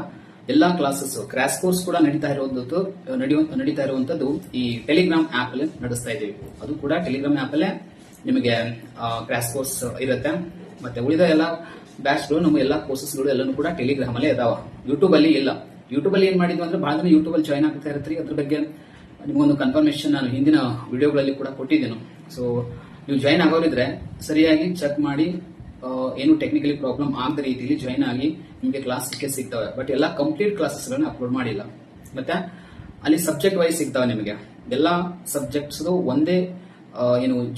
ಎಲ್ಲಾ ಕ್ಲಾಸಸ್ ಕ್ರಾಶ್ ಕೋರ್ಸ್ ಕೂಡ ನಡೀತಾ ಇರುವಂತದ್ದು ಈ ಟೆಲಿಗ್ರಾಮ್ ಆಪ್ ಅಲ್ಲಿ ನಡೆಸ್ತಾ ಇದ್ದೀವಿ. ಅದು ಕೂಡ ಟೆಲಿಗ್ರಾಮ್ ಆಪ್ ಅಲ್ಲೇ ನಿಮಗೆ ಕ್ರಾಶ್ ಕೋರ್ಸ್ ಇರುತ್ತೆ. ಮತ್ತೆ ಉಳಿದ ಎಲ್ಲ ಬ್ಯಾಚ್ಗಳು ನಮ್ಮ ಎಲ್ಲಾ ಕೋರ್ಸಸ್ಗಳು ಎಲ್ಲಾನು ಕೂಡ ಟೆಲಿಗ್ರಾಮ್ ಅಲ್ಲೇ ಇದಾವ. ಯೂಟ್ಯೂಬ್ ಅಲ್ಲಿ ಇಲ್ಲ. ಯೂಟ್ಯೂಬ್ ಅಲ್ಲಿ ಏನ್ ಮಾಡಿದ್ವಿ ಅಂದ್ರೆ ಬಹಳ ಜನ ಯೂಟ್ಯೂಬ್ ಅಲ್ಲಿ ಜಾಯ್ನ್ ಆಗ್ತಾ ಇರ್ತೀರಿ. ಅದ್ರ ಬಗ್ಗೆ ನಿಮಗೊಂದು ಕನ್ಫರ್ಮೇಶನ್ ನಾನು ಹಿಂದಿನ ವಿಡಿಯೋಗಳಲ್ಲಿ ಕೂಡ ಕೊಟ್ಟಿದ್ದೇನೆ. ಸೊ ನೀವು ಜಾಯ್ನ್ ಆಗೋರಿದ್ರೆ ಸರಿಯಾಗಿ ಚೆಕ್ ಮಾಡಿ, ಏನು ಟೆಕ್ನಿಕಲಿ ಪ್ರಾಬ್ಲಮ್ ಆಗದ ರೀತಿಯಲ್ಲಿ ಜಾಯ್ನ್ ಆಗಿ ನಿಮಗೆ ಕ್ಲಾಸ್ ಸಿಗ್ತವೆ. ಬಟ್ ಎಲ್ಲ ಕಂಪ್ಲೀಟ್ ಕ್ಲಾಸಸ್ ಗಳನ್ನ ಅಪ್ಲೋಡ್ ಮಾಡಿಲ್ಲ. ಮತ್ತೆ ಅಲ್ಲಿ ಸಬ್ಜೆಕ್ಟ್ ವೈಸ್ ಸಿಗ್ತವೆ ನಿಮಗೆ. ಎಲ್ಲಾ ಸಬ್ಜೆಕ್ಟ್ಸ್ ಒಂದೇ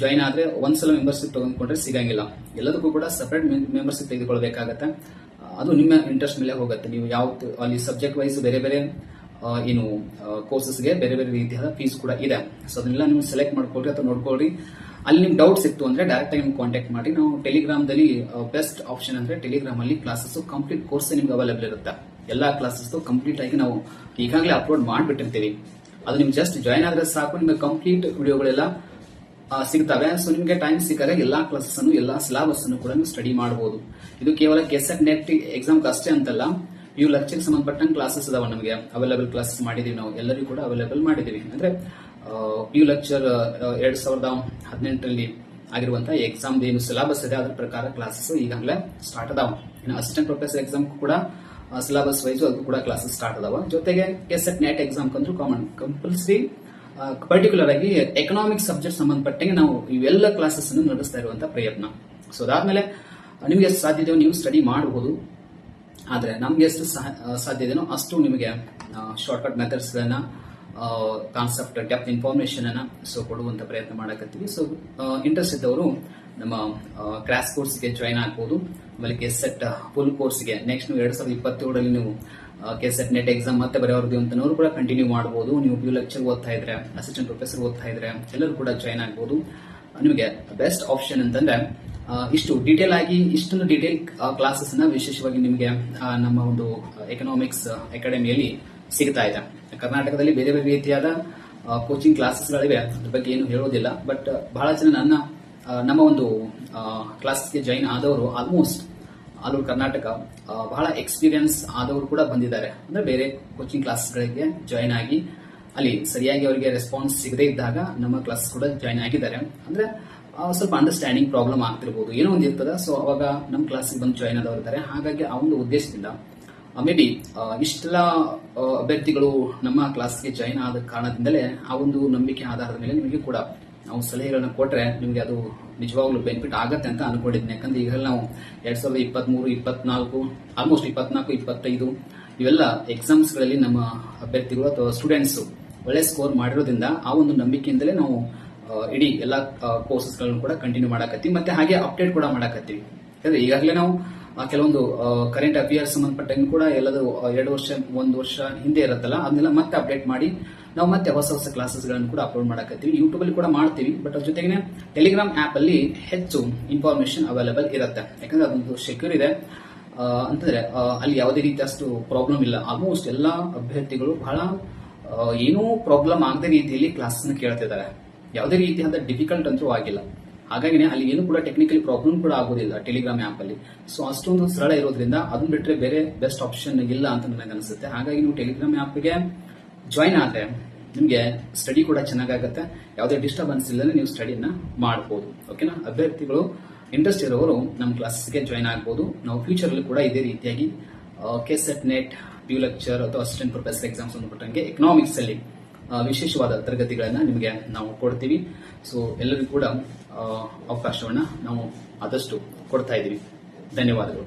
ಜಾಯ್ನ್ ಆದ್ರೆ ಒಂದ್ಸಲ ಮೆಂಬರ್ಶಿಪ್ ತಗೊಂಡ್ಕೊಂಡ್ರೆ ಸಿಗಂಗಿಲ್ಲ. ಎಲ್ಲದಕ್ಕೂ ಕೂಡ ಸಪರೇಟ್ ಮೆಂಬರ್ಶಿಪ್ ತೆಗೆದುಕೊಳ್ಬೇಕಾಗತ್ತೆ. ಅದು ನಿಮ್ಮ ಇಂಟ್ರೆಸ್ಟ್ ಮೇಲೆ ಹೋಗುತ್ತೆ. ನೀವು ಯಾವ ಅಲ್ಲಿ ಸಬ್ಜೆಕ್ಟ್ ವೈಸ್ ಬೇರೆ ಬೇರೆ ಕೋರ್ಸಸ್ಗೆ ಬೇರೆ ಬೇರೆ ರೀತಿಯಾದ ಫೀಸ್ ಕೂಡ ಇದೆ. ಸೊ ಅದನ್ನೆಲ್ಲ ನೀವು ಸೆಲೆಕ್ಟ್ ಮಾಡ್ಕೊಳ್ರಿ ಅಥವಾ ನೋಡ್ಕೊಳ್ರಿ. ಅಲ್ಲಿ ನಿಮ್ಗೆ ಡೌಟ್ಸ್ ಇತ್ತು ಅಂದ್ರೆ ಡೈರೆಕ್ಟ್ ಆಗಿ ನಿಮ್ಗೆ ಕಾಂಟ್ಯಾಕ್ಟ್ ಮಾಡಿ. ನಾವು ಟೆಲಿಗ್ರಾಮ್ದಲ್ಲಿ ಬೆಸ್ಟ್ ಆಪ್ಷನ್ ಅಂದ್ರೆ ಟೆಲಿಗ್ರಾಮ್ ಅಲ್ಲಿ ಕ್ಲಾಸಸ್ ಕಂಪ್ಲೀಟ್ ಕೋರ್ಸ್ ನಿಮ್ಗೆ ಅವೈಲೇಬಲ್ ಇರುತ್ತೆ. ಎಲ್ಲಾ ಕ್ಲಾಸಸ್ ಕಂಪ್ಲೀಟ್ ಆಗಿ ನಾವು ಈಗಾಗಲೇ ಅಪ್ಲೋಡ್ ಮಾಡಿಬಿಟ್ಟಿರ್ತೀವಿ. ಅದು ನಿಮ್ಗೆ ಜಸ್ಟ್ ಜಾಯ್ನ್ ಆದ್ರೆ ಸಾಕು, ನಿಮ್ಗೆ ಕಂಪ್ಲೀಟ್ ವಿಡಿಯೋಗಳೆಲ್ಲ ಸಿಗ್ತವೆ. ಸೊ ನಿಮ್ಗೆ ಟೈಮ್ ಸಿಕ್ಕಾಗ ಎಲ್ಲಾ ಕ್ಲಾಸಸ್ ಅನ್ನು ಎಲ್ಲಾ ಸಿಲೆಬಸ್ ಅನ್ನು ಕೂಡ ನೀವು ಸ್ಟಡಿ ಮಾಡಬಹುದು. ಇದು ಕೇವಲ ಕೆಸೆಟ್ ನೆಟ್ ಎಕ್ಸಾಮ್ ಅಷ್ಟೇ ಅಂತಲ್ಲ, PU ಲೆಕ್ಚರ್ ಸಂಬಂಧಪಟ್ಟಂಗೆ ಕ್ಲಾಸಸ್ ಅದಾವ. ನಮಗೆ ಅವೈಲೇಬಲ್ ಕ್ಲಾಸಸ್ ಮಾಡಿದೀವಿ, ನಾವು ಎಲ್ಲರಿಗೂ ಕೂಡ ಅವೈಲೇಬಲ್ ಮಾಡಿದೀವಿ. ಅಂದ್ರೆ PU ಲೆಕ್ಚರ್ 2018ರಲ್ಲಿ ಆಗಿರುವಂತಹ ಎಕ್ಸಾಮ್ ಏನು ಸಿಲೆಬಸ್ ಇದೆ ಅದ್ರ ಪ್ರಕಾರ ಕ್ಲಾಸಸ್ ಈಗಾಗಲೇ ಸ್ಟಾರ್ಟ್ ಅದಾವ. ಇನ್ನು ಅಸಿಸ್ಟೆಂಟ್ ಪ್ರೊಫೆಸರ್ ಎಕ್ಸಾಮ್ ಕೂಡ ಸಿಲೆಬಸ್ ವೈಸ್ ಅದು ಕೂಡ ಕ್ಲಾಸಸ್ ಸ್ಟಾರ್ಟ್ ಅದಾವ. ಜೊತೆಗೆ ಕೆಸೆಟ್ ನೆಟ್ ಎಕ್ಸಾಮ್ ಕಂದ್ರೂ ಕಂಪಲ್ಸರಿ ಪರ್ಟಿಕ್ಯುಲರ್ ಆಗಿ ಎಕನಾಮಿಕ್ಸ್ ಸಬ್ಜೆಕ್ಟ್ ಸಂಬಂಧಪಟ್ಟಂಗೆ ನಾವು ಇವೆಲ್ಲ ಕ್ಲಾಸಸ್ ಅನ್ನು ನಡೆಸ್ತಾ ಇರುವಂತಹ ಪ್ರಯತ್ನ. ಸೊ ಅದಾದ್ಮೇಲೆ ನಿಮಗೆ ಎಷ್ಟು ಸಾಧ್ಯ ಇದೆಯೋ ನೀವು ಸ್ಟಡಿ ಮಾಡಬಹುದು. ಆದ್ರೆ ನಮ್ಗೆ ಎಷ್ಟು ಸಾಧ್ಯ ಇದೆಯೋ ಅಷ್ಟು ನಿಮಗೆ ಶಾರ್ಟ್ಕಟ್ ಮೆಥಡ್ಸ್ ಗಳನ್ನ, ಕಾನ್ಸೆಪ್ಟ್ ಡೆಪ್ತ್ ಇನ್ಫಾರ್ಮೇಶನ್ ಅನ್ನ ಕೊಡುವಂತ ಪ್ರಯತ್ನ ಮಾಡಕತ್ತೀವಿ. ಸೊ ಇಂಟ್ರೆಸ್ಟ್ ಇದ್ದವರು ನಮ್ಮ ಕ್ರಾಶ್ ಕೋರ್ಸ್ಗೆ ಜಾಯ್ನ್ ಆಗಬಹುದು. ಆಮೇಲೆ ಕೆಸೆಟ್ ಫುಲ್ ಕೋರ್ಸ್ಗೆ ನೆಕ್ಸ್ಟ್ 2027ರಲ್ಲಿ ನೀವು ಕೆಸೆಟ್ ನೆಟ್ ಎಕ್ಸಾಮ್ ಮತ್ತೆ ಬರೆಯೋರ್ದು ಅಂತನವರು ಕೂಡ ಕಂಟಿನ್ಯೂ ಮಾಡಬಹುದು. ನೀವು PU ಲೆಕ್ಚರ್ ಓದ್ತಾ ಇದ್ರೆ, ಅಸಿಸ್ಟೆಂಟ್ ಪ್ರೊಫೆಸರ್ ಓದ್ತಾ ಇದ್ರೆ ಎಲ್ಲರೂ ಕೂಡ ಜಾಯ್ನ್ ಆಗಬಹುದು. ನಿಮಗೆ ಬೆಸ್ಟ್ ಆಪ್ಷನ್ ಅಂತಂದ್ರೆ ಇಷ್ಟು ಡೀಟೇಲ್ ಆಗಿ ಇಷ್ಟೊಂದು ಡೀಟೇಲ್ ಕ್ಲಾಸಸ್ ನ ವಿಶೇಷವಾಗಿ ನಿಮಗೆ ನಮ್ಮ ಒಂದು ಎಕನಾಮಿಕ್ಸ್ ಅಕಾಡೆಮಿಯಲ್ಲಿ ಸಿಗ್ತಾ ಇದೆ. ಕರ್ನಾಟಕದಲ್ಲಿ ಬೇರೆ ಬೇರೆ ರೀತಿಯಾದ ಕೋಚಿಂಗ್ ಕ್ಲಾಸಸ್ಗಳಿವೆ, ಅದ್ರ ಬಗ್ಗೆ ಏನು ಹೇಳೋದಿಲ್ಲ. ಬಟ್ ಬಹಳ ಜನ ನಮ್ಮ ಒಂದು ಕ್ಲಾಸಸ್ಗೆ ಜಾಯಿನ್ ಆದವರು ಆಲ್ಮೋಸ್ಟ್ ಆಲ್ ಓವರ್ ಕರ್ನಾಟಕ ಬಹಳ ಎಕ್ಸ್ಪೀರಿಯನ್ಸ್ ಆದವರು ಕೂಡ ಬಂದಿದ್ದಾರೆ. ಅಂದ್ರೆ ಬೇರೆ ಕೋಚಿಂಗ್ ಕ್ಲಾಸ್ಗಳಿಗೆ ಜಾಯಿನ್ ಆಗಿ ಅಲ್ಲಿ ಸರಿಯಾಗಿ ಅವರಿಗೆ ರೆಸ್ಪಾನ್ಸ್ ಸಿಗದೇ ಇದ್ದಾಗ ನಮ್ಮ ಕ್ಲಾಸ್ ಕೂಡ ಜಾಯಿನ್ ಆಗಿದ್ದಾರೆ. ಅಂದ್ರೆ ಸ್ವಲ್ಪ ಅಂಡರ್ಸ್ಟ್ಯಾಂಡಿಂಗ್ ಪ್ರಾಬ್ಲಮ್ ಆಗ್ತಿರ್ಬೋದು, ಏನೋ ಒಂದು ಇರ್ತದೆ. ಸೊ ಅವಾಗ ನಮ್ಮ ಕ್ಲಾಸಿಗೆ ಬಂದು ಜಾಯಿನ್ ಆದವರು ಇದ್ದಾರೆ. ಹಾಗಾಗಿ ಆ ಒಂದು ಉದ್ದೇಶದಿಂದ ಮೇ ಬಿ ಇಷ್ಟೆಲ್ಲ ಅಭ್ಯರ್ಥಿಗಳು ನಮ್ಮ ಕ್ಲಾಸ್ಗೆ ಜಾಯಿನ್ ಆದ ಕಾರಣದಿಂದಲೇ ಆ ಒಂದು ನಂಬಿಕೆ ಆಧಾರದ ಮೇಲೆ ನಿಮಗೆ ಕೂಡ ನಾವು ಸಲಹೆಗಳನ್ನ ಕೊಟ್ರೆ ನಿಮಗೆ ಅದು ನಿಜವಾಗ್ಲೂ ಬೆನಿಫಿಟ್ ಆಗತ್ತೆ ಅಂತ ಅನ್ಕೊಂಡಿದ್ದೀನಿ. ಯಾಕಂದ್ರೆ ಈಗ ನಾವು 2023, 24 ಆಲ್ಮೋಸ್ಟ್ 24, 25 ಇವೆಲ್ಲ ಎಕ್ಸಾಮ್ಸ್ ಗಳಲ್ಲಿ ನಮ್ಮ ಅಭ್ಯರ್ಥಿಗಳು ಅಥವಾ ಸ್ಟೂಡೆಂಟ್ಸ್ ಒಳ್ಳೆ ಸ್ಕೋರ್ ಮಾಡಿರೋದ್ರಿಂದ ಆ ಒಂದು ನಂಬಿಕೆಯಿಂದಲೇ ನಾವು ಇಡೀ ಎಲ್ಲ ಕೋರ್ಸಸ್ ಗಳನ್ನು ಕೂಡ ಕಂಟಿನ್ಯೂ ಮಾಡಕತ್ತೀವಿ. ಮತ್ತೆ ಹಾಗೆ ಅಪ್ಡೇಟ್ ಕೂಡ ಮಾಡಕತ್ತೀವಿ. ಯಾಕಂದ್ರೆ ಈಗಾಗಲೇ ನಾವು ಕೆಲವೊಂದು ಕರೆಂಟ್ ಅಫೇರ್ಸ್ ಸಂಬಂಧಪಟ್ಟಂಗೆ ಕೂಡ ಎಲ್ಲದು 2 ವರ್ಷ 1 ವರ್ಷ ಹಿಂದೆ ಇರುತ್ತಲ್ಲ ಅದನ್ನೆಲ್ಲ ಮತ್ತೆ ಅಪ್ಡೇಟ್ ಮಾಡಿ ನಾವು ಮತ್ತೆ ಹೊಸ ಹೊಸ ಕ್ಲಾಸಸ್ಗಳನ್ನು ಕೂಡ ಅಪ್ಲೋಡ್ ಮಾಡಕತ್ತೀವಿ. ಯೂಟ್ಯೂಬ್ ಅಲ್ಲಿ ಕೂಡ ಮಾಡ್ತೀವಿ, ಬಟ್ ಅದ್ರ ಜೊತೆಗೆ ಟೆಲಿಗ್ರಾಮ್ ಆಪ್ ಅಲ್ಲಿ ಹೆಚ್ಚು ಇನ್ಫಾರ್ಮೇಶನ್ ಅವೈಲೇಬಲ್ ಇರುತ್ತೆ. ಯಾಕಂದ್ರೆ ಅದೊಂದು ಸೆಕ್ಯೂರ್ ಇದೆ ಅಂತಂದ್ರೆ ಅಲ್ಲಿ ಯಾವುದೇ ರೀತಿಯಷ್ಟು ಪ್ರಾಬ್ಲಮ್ ಇಲ್ಲ. ಆಲ್ಮೋಸ್ಟ್ ಎಲ್ಲಾ ಅಭ್ಯರ್ಥಿಗಳು ಬಹಳ ಏನೂ ಪ್ರಾಬ್ಲಮ್ ಆಗದ ರೀತಿಯಲ್ಲಿ ಕ್ಲಾಸ್ ಕೇಳ್ತಿದ್ದಾರೆ. ಯಾವುದೇ ರೀತಿಯಾದ ಡಿಫಿಕಲ್ಟ್ ಅಂತೂ ಆಗಿಲ್ಲ. ಹಾಗಾಗಿ ಅಲ್ಲಿ ಏನು ಕೂಡ ಟೆಕ್ನಿಕಲಿ ಪ್ರಾಬ್ಲಮ್ ಕೂಡ ಆಗೋದಿಲ್ಲ ಟೆಲಿಗ್ರಾಮ್ ಆಪ್ ಅಲ್ಲಿ. ಸೊ ಅಷ್ಟೊಂದು ಸರಳ ಇರೋದ್ರಿಂದ ಅದನ್ನ ಬಿಟ್ಟರೆ ಬೇರೆ ಬೆಸ್ಟ್ ಆಪ್ಷನ್ ಇಲ್ಲ ಅಂತ ನನಗೆ ಅನಿಸುತ್ತೆ. ಹಾಗಾಗಿ ನೀವು ಟೆಲಿಗ್ರಾಮ್ ಆಪ್ಗೆ ಜಾಯಿನ್ ಆದ್ರೆ ನಿಮಗೆ ಸ್ಟಡಿ ಕೂಡ ಚೆನ್ನಾಗಾಗುತ್ತೆ. ಯಾವುದೇ ಡಿಸ್ಟರ್ಬೆನ್ಸ್ ಇಲ್ಲದೆ ನೀವು ಸ್ಟಡಿನ ಮಾಡಬಹುದು. ಓಕೆನಾ? ಅಭ್ಯರ್ಥಿಗಳು ಇಂಟ್ರೆಸ್ಟ್ ಇರೋರು ನಮ್ಮ ಕ್ಲಾಸಸ್ಗೆ ಜಾಯಿನ್ ಆಗಬಹುದು. ನಾವು ಫ್ಯೂಚರ್ ಅಲ್ಲಿ ಕೂಡ ಇದೇ ರೀತಿಯಾಗಿ ಕೆಸೆಟ್ ನೆಟ್ ಪ್ಯೂ ಲೆಕ್ಚರ್ ಅಥವಾ ಅಸಿಸ್ಟೆಂಟ್ ಪ್ರೊಫೆಸರ್ ಎಕ್ಸಾಮ್ಸ್ ಸಂಬಂಧಪಟ್ಟಂಗೆ ಎಕನಾಮಿಕ್ಸ್ ಅಲ್ಲಿ ವಿಶೇಷವಾದ ತರಗತಿಗಳನ್ನ ನಿಮಗೆ ನಾವು ಕೊಡ್ತೀವಿ. ಸೊ ಎಲ್ಲರಿಗೂ ಕೂಡ ಅವಕಾಶವನ್ನ ನಾವು ಆದಷ್ಟು ಕೊಡ್ತಾ ಇದ್ದೀವಿ. ಧನ್ಯವಾದಗಳು.